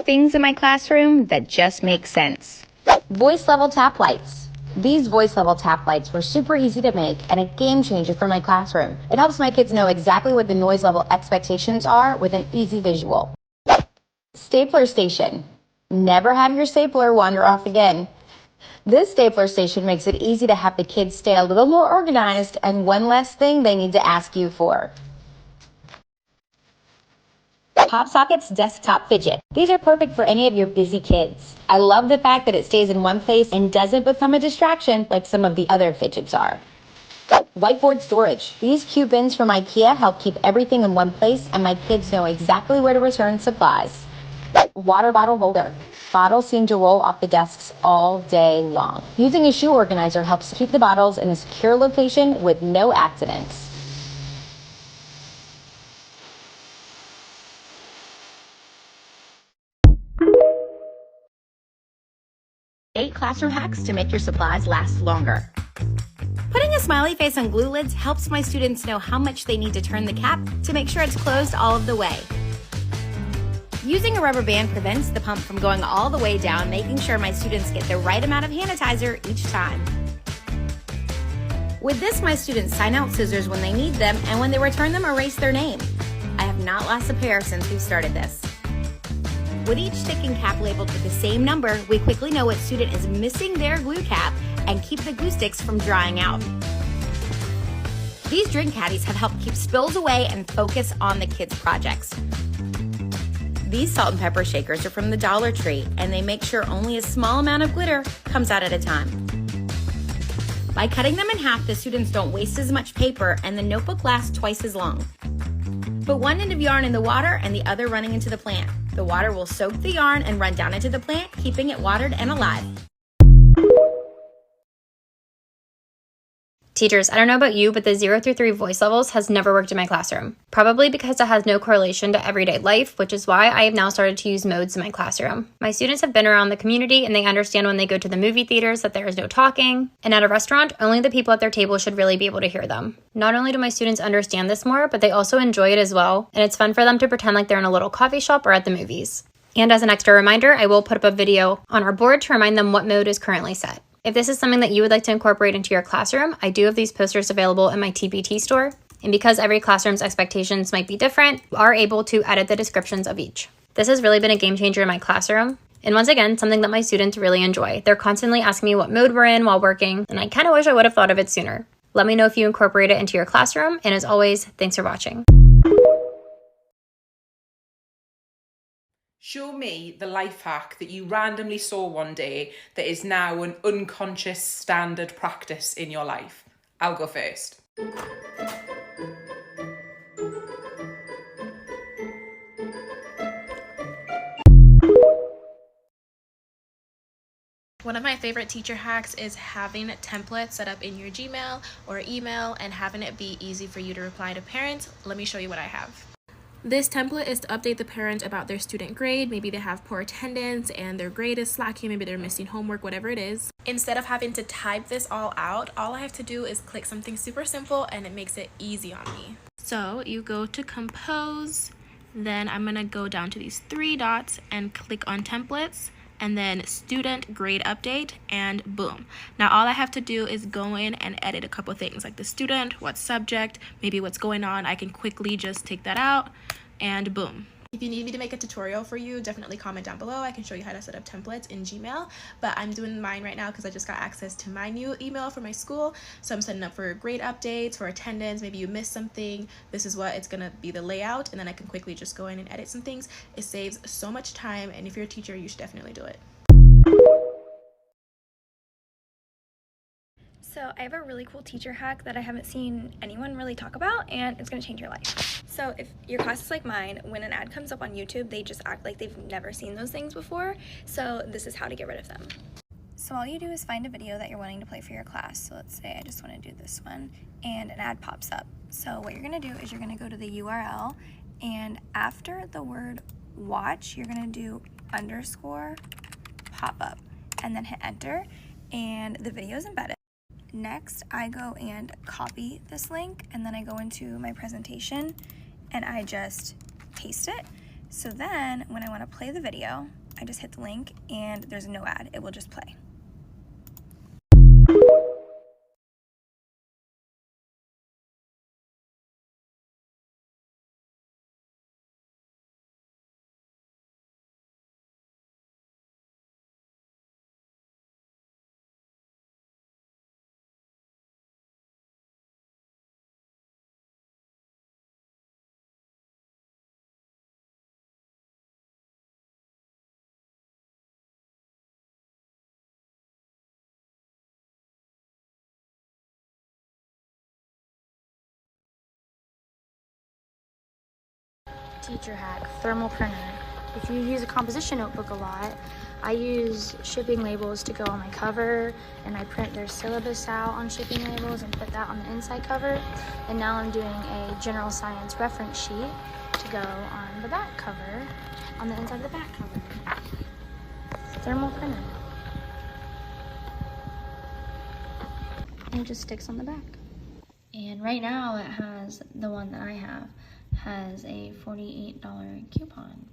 things in my classroom that just make sense. Voice level tap lights. These voice level tap lights were super easy to make and a game changer for my classroom. It helps my kids know exactly what the noise level expectations are with an easy visual. Stapler station. Never have your stapler wander off again. This stapler station makes it easy to have the kids stay a little more organized and one less thing they need to ask you for. Pop Socket's desktop fidget. These are perfect for any of your busy kids. I love the fact that it stays in one place and doesn't become a distraction like some of the other fidgets are. Whiteboard storage. These cute bins from IKEA help keep everything in one place and my kids know exactly where to return supplies. Water bottle holder. Bottles seem to roll off the desks all day long. Using a shoe organizer helps keep the bottles in a secure location with no accidents. 8 classroom hacks to make your supplies last longer. Putting a smiley face on glue lids helps my students know how much they need to turn the cap to make sure it's closed all of the way. Using a rubber band prevents the pump from going all the way down, making sure my students get the right amount of sanitizer each time. With this, my students sign out scissors when they need them, and when they return them, erase their name. I have not lost a pair since we've started this. With each stick and cap labeled with the same number, we quickly know what student is missing their glue cap and keep the glue sticks from drying out. These drink caddies have helped keep spills away and focus on the kids' projects. These salt and pepper shakers are from the Dollar Tree, and they make sure only a small amount of glitter comes out at a time. By cutting them in half, the students don't waste as much paper and the notebook lasts twice as long. Put one end of yarn in the water and the other running into the plant. The water will soak the yarn and run down into the plant, keeping it watered and alive. Teachers, I don't know about you, but the 0 through 3 voice levels has never worked in my classroom. Probably because it has no correlation to everyday life, which is why I have now started to use modes in my classroom. My students have been around the community and they understand when they go to the movie theaters that there is no talking. And at a restaurant, only the people at their table should really be able to hear them. Not only do my students understand this more, but they also enjoy it as well. And it's fun for them to pretend like they're in a little coffee shop or at the movies. And as an extra reminder, I will put up a video on our board to remind them what mode is currently set. If this is something that you would like to incorporate into your classroom, I do have these posters available in my TBT store. And because every classroom's expectations might be different, you are able to edit the descriptions of each. This has really been a game changer in my classroom. And once again, something that my students really enjoy. They're constantly asking me what mode we're in while working, and I kind of wish I would have thought of it sooner. Let me know if you incorporate it into your classroom, and as always, thanks for watching. Show me the life hack that you randomly saw one day that is now an unconscious standard practice in your life. I'll go first. One of my favorite teacher hacks is having templates set up in your Gmail or email and having it be easy for you to reply to parents. Let me show you what I have. This template is to update the parent about their student grade. Maybe they have poor attendance and their grade is slacking, maybe they're missing homework, whatever it is. Instead of having to type this all out, all I have to do is click something super simple and it makes it easy on me. So you go to compose, then I'm gonna go down to these 3 dots and click on templates, and then student grade update, and boom. Now all I have to do is go in and edit a couple things like the student, what subject, maybe what's going on. I can quickly just take that out and boom. If you need me to make a tutorial for you, definitely comment down below. I can show you how to set up templates in Gmail, but I'm doing mine right now because I just got access to my new email for my school. So I'm setting up for grade updates, for attendance, maybe you missed something. This is what it's gonna be, the layout, and then I can quickly just go in and edit some things. It saves so much time, and if you're a teacher, you should definitely do it. So I have a really cool teacher hack that I haven't seen anyone really talk about, and it's going to change your life. So if your class is like mine, when an ad comes up on YouTube, they just act like they've never seen those things before. So this is how to get rid of them. So all you do is find a video that you're wanting to play for your class. So let's say I just want to do this one, and an ad pops up. So what you're going to do is you're going to go to the URL, and after the word watch, you're going to do underscore pop up, and then hit enter, and the video is embedded. Next, I go and copy this link, and then I go into my presentation and I just paste it. So then when I want to play the video, I just hit the link and there's no ad. It will just play. Teacher hack, thermal printer. If you use a composition notebook a lot, I use shipping labels to go on my cover, and I print their syllabus out on shipping labels and put that on the inside cover. And now I'm doing a general science reference sheet to go on the back cover, on the inside of the back cover. Thermal printer. And it just sticks on the back. And right now it has, the one that I have, has a $48 coupon.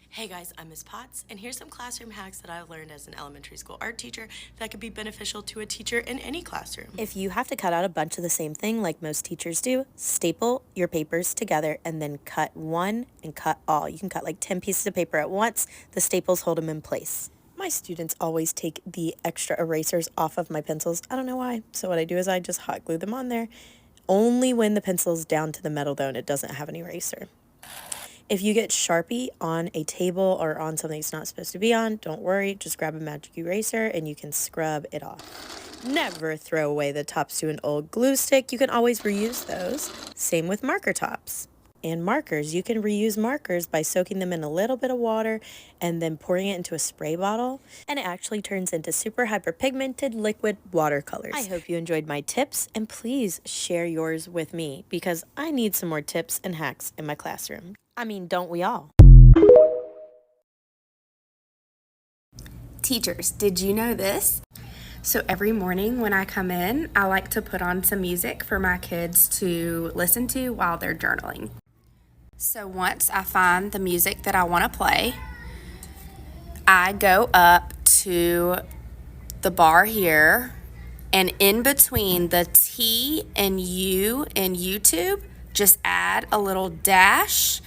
Hey guys, I'm Ms. Potts, and here's some classroom hacks that I've learned as an elementary school art teacher that could be beneficial to a teacher in any classroom. If you have to cut out a bunch of the same thing like most teachers do, staple your papers together and then cut one and cut all. You can cut like 10 pieces of paper at once. The staples hold them in place. My students always take the extra erasers off of my pencils. I don't know why. So what I do is I just hot glue them on there. Only when the pencil's down to the metal though and it doesn't have an eraser. If you get Sharpie on a table or on something it's not supposed to be on, don't worry. Just grab a magic eraser and you can scrub it off. Never throw away the tops to an old glue stick. You can always reuse those. Same with marker tops. And markers, you can reuse markers by soaking them in a little bit of water and then pouring it into a spray bottle, and it actually turns into super hyperpigmented liquid watercolors. I hope you enjoyed my tips, and please share yours with me because I need some more tips and hacks in my classroom. I mean, don't we all? Teachers, did you know this? So every morning when I come in, I like to put on some music for my kids to listen to while they're journaling. So once I find the music that I want to play, I go up to the bar here, and in between the T and U in YouTube, just add a little dash,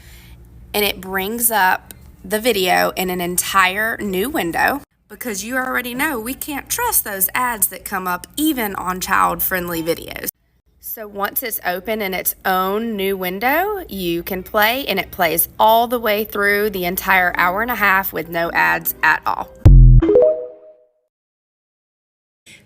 and it brings up the video in an entire new window. Because you already know we can't trust those ads that come up even on child-friendly videos. So once it's open in its own new window, you can play, and it plays all the way through the entire hour and a half with no ads at all.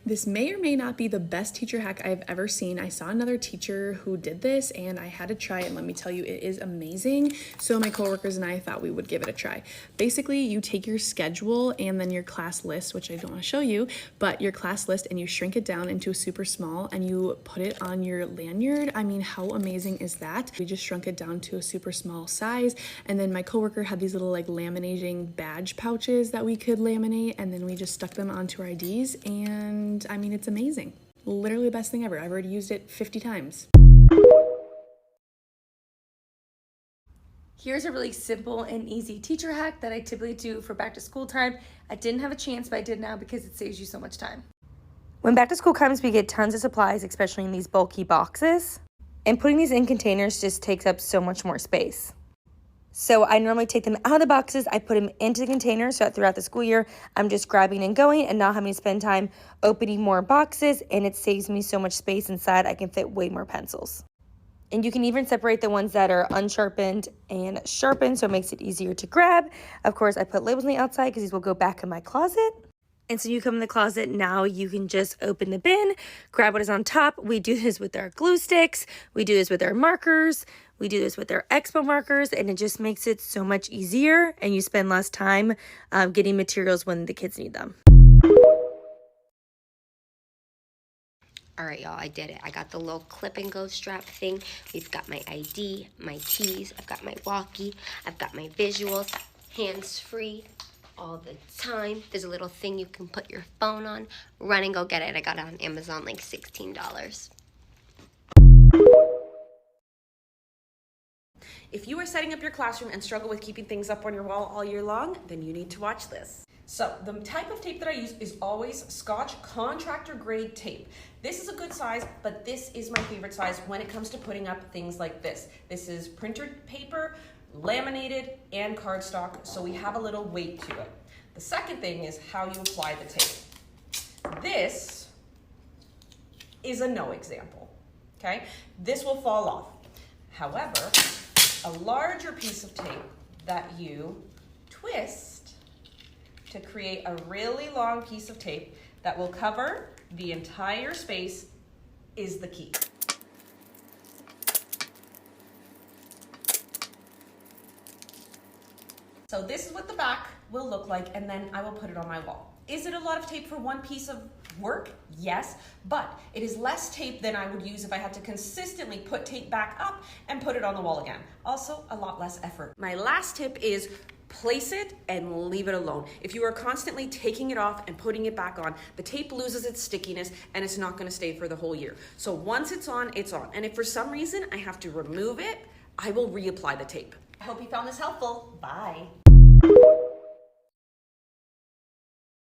This may or may not be the best teacher hack I've ever seen. I saw another teacher who did this and I had to try it, and let me tell you, it is amazing. So my coworkers and I thought we would give it a try. Basically, you take your schedule and then your class list, which I don't want to show you, but your class list, and you shrink it down into a super small and you put it on your lanyard. I mean, how amazing is that? We just shrunk it down to a super small size, and then my coworker had these little like laminating badge pouches that we could laminate, and then we just stuck them onto our IDs, and I mean, it's amazing. Literally the best thing ever. I've already used it 50 times. Here's a really simple and easy teacher hack that I typically do for back to school time. I didn't have a chance, but I did now because it saves you so much time. When back to school comes, we get tons of supplies, especially in these bulky boxes. And putting these in containers just takes up so much more space. So I normally take them out of the boxes, I put them into the containers, so that throughout the school year, I'm just grabbing and going and not having to spend time opening more boxes, and it saves me so much space inside. I can fit way more pencils. And you can even separate the ones that are unsharpened and sharpened, so it makes it easier to grab. Of course, I put labels on the outside because these will go back in my closet. And so you come in the closet, now you can just open the bin, grab what is on top. We do this with our glue sticks, we do this with our markers, we do this with our expo markers, and it just makes it so much easier, and you spend less time getting materials when the kids need them. All right, y'all, I did it. I got the little clip and go strap thing. We've got my ID, my keys, I've got my walkie, I've got my visuals, hands-free all the time. There's a little thing you can put your phone on. Run and go get it. I got it on Amazon, like $16. If you are setting up your classroom and struggle with keeping things up on your wall all year long, then you need to watch this. So the type of tape that I use is always Scotch contractor grade tape. This is a good size, but this is my favorite size when it comes to putting up things like this. This is printer paper, laminated, and cardstock, so we have a little weight to it. The second thing is how you apply the tape. This is a no example, okay? This will fall off. However, a larger piece of tape that you twist to create a really long piece of tape that will cover the entire space is the key. So this is what the back will look like, and then I will put it on my wall. Is it a lot of tape for one piece of work? Yes, but it is less tape than I would use if I had to consistently put tape back up and put it on the wall again. Also, a lot less effort. My last tip is place it and leave it alone. If you are constantly taking it off and putting it back on, the tape loses its stickiness and it's not gonna stay for the whole year. So once it's on, it's on. And if for some reason I have to remove it, I will reapply the tape. I hope you found this helpful. Bye.